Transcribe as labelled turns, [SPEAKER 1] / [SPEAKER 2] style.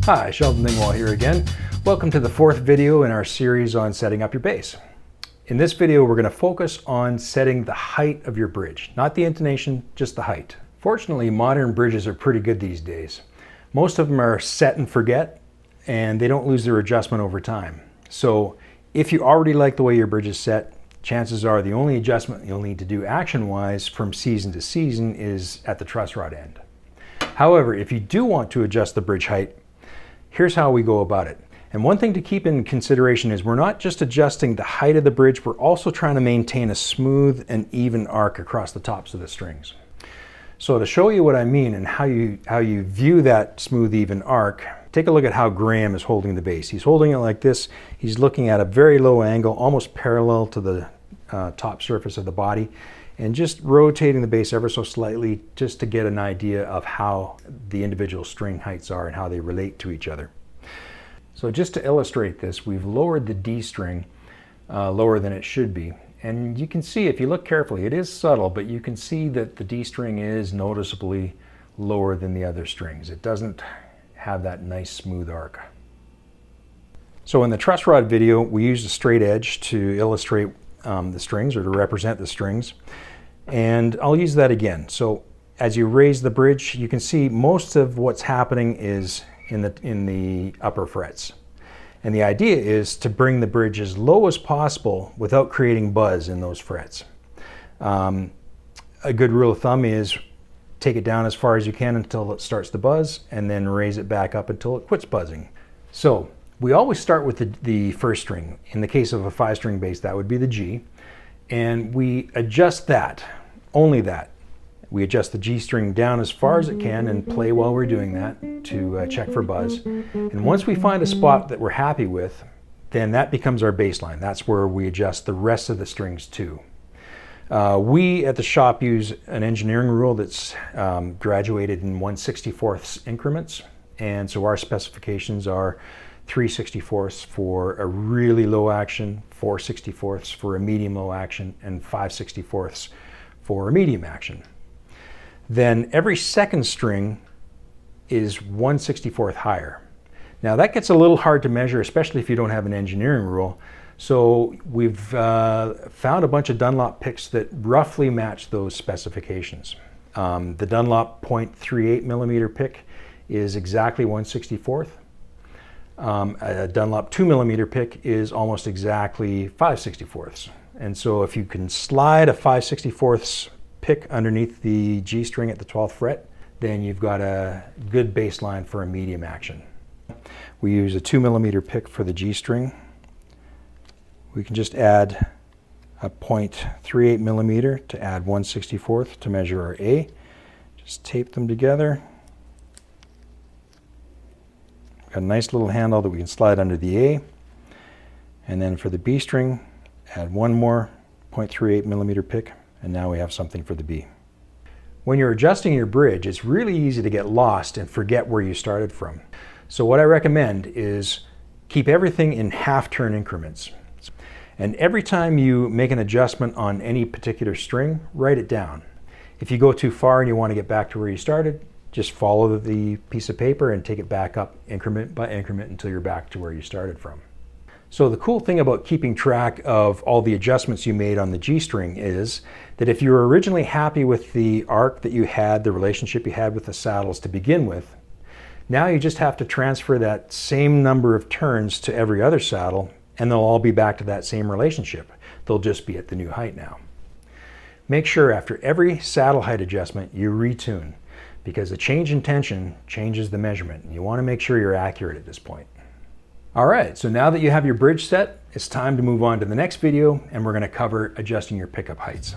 [SPEAKER 1] Hi, Sheldon Dingwall here again. Welcome to the fourth video in our series on setting up your bass. In this video, we're going to focus on setting the height of your bridge, not the intonation, just the height. Fortunately, modern bridges are pretty good these days. Most of them are set and forget, and they don't lose their adjustment over time. So if you already like the way your bridge is set, chances are the only adjustment you'll need to do action-wise from season to season is at the truss rod end. However, if you do want to adjust the bridge height, here's how we go about it. And one thing to keep in consideration is we're not just adjusting the height of the bridge, we're also trying to maintain a smooth and even arc across the tops of the strings. So to show you what I mean and how you view that smooth, even arc, take a look at how Graham is holding the bass. He's holding it like this. He's looking at a very low angle, almost parallel to the top surface of the body, and just rotating the bass ever so slightly just to get an idea of how the individual string heights are and how they relate to each other. So just to illustrate this, we've lowered the D string lower than it should be. And you can see, if you look carefully, it is subtle, but you can see that the D string is noticeably lower than the other strings. It doesn't have that nice smooth arc. So in the truss rod video, we used a straight edge to illustrate the strings, or to represent the strings, and I'll use that again. So as you raise the bridge, you can see most of what's happening is in the upper frets, and the idea is to bring the bridge as low as possible without creating buzz in those frets. A good rule of thumb is take it down as far as you can until it starts to buzz, and then raise it back up until it quits buzzing. So we always start with the first string. In the case of a 5-string bass, that would be the G. And we adjust that, only that. We adjust the G string down as far as it can and play while we're doing that to check for buzz. And once we find a spot that we're happy with, then that becomes our bass line. That's where we adjust the rest of the strings to. We at the shop use an engineering rule that's graduated in 1/64 increments. And so our specifications are 3/64 for a really low action, 4/64 for a medium low action, and 5/64 for a medium action. Then every second string is 1/64 higher. Now that gets a little hard to measure, especially if you don't have an engineering rule. So we've found a bunch of Dunlop picks that roughly match those specifications. The Dunlop .38 millimeter pick is exactly 1/64. A Dunlop 2 millimeter pick is almost exactly 5/64. And so if you can slide a 5/64 pick underneath the G string at the 12th fret, then you've got a good bass line for a medium action. We use a 2 millimeter pick for the G string. We can just add a .38 millimeter to add 1/64 to measure our A. Just tape them together. Got a nice little handle that we can slide under the A. And then for the B string, add one more .38 millimeter pick, and now we have something for the B. When you're adjusting your bridge, it's really easy to get lost and forget where you started from. So what I recommend is keep everything in half-turn increments. And every time you make an adjustment on any particular string, write it down. If you go too far and you want to get back to where you started, just follow the piece of paper and take it back up increment by increment until you're back to where you started from. So the cool thing about keeping track of all the adjustments you made on the G string is that if you were originally happy with the arc that you had, the relationship you had with the saddles to begin with, now you just have to transfer that same number of turns to every other saddle, and they'll all be back to that same relationship. They'll just be at the new height now. Make sure after every saddle height adjustment you retune, because a change in tension changes the measurement. You want to make sure you're accurate at this point. All right, so now that you have your bridge set, it's time to move on to the next video, and we're going to cover adjusting your pickup heights.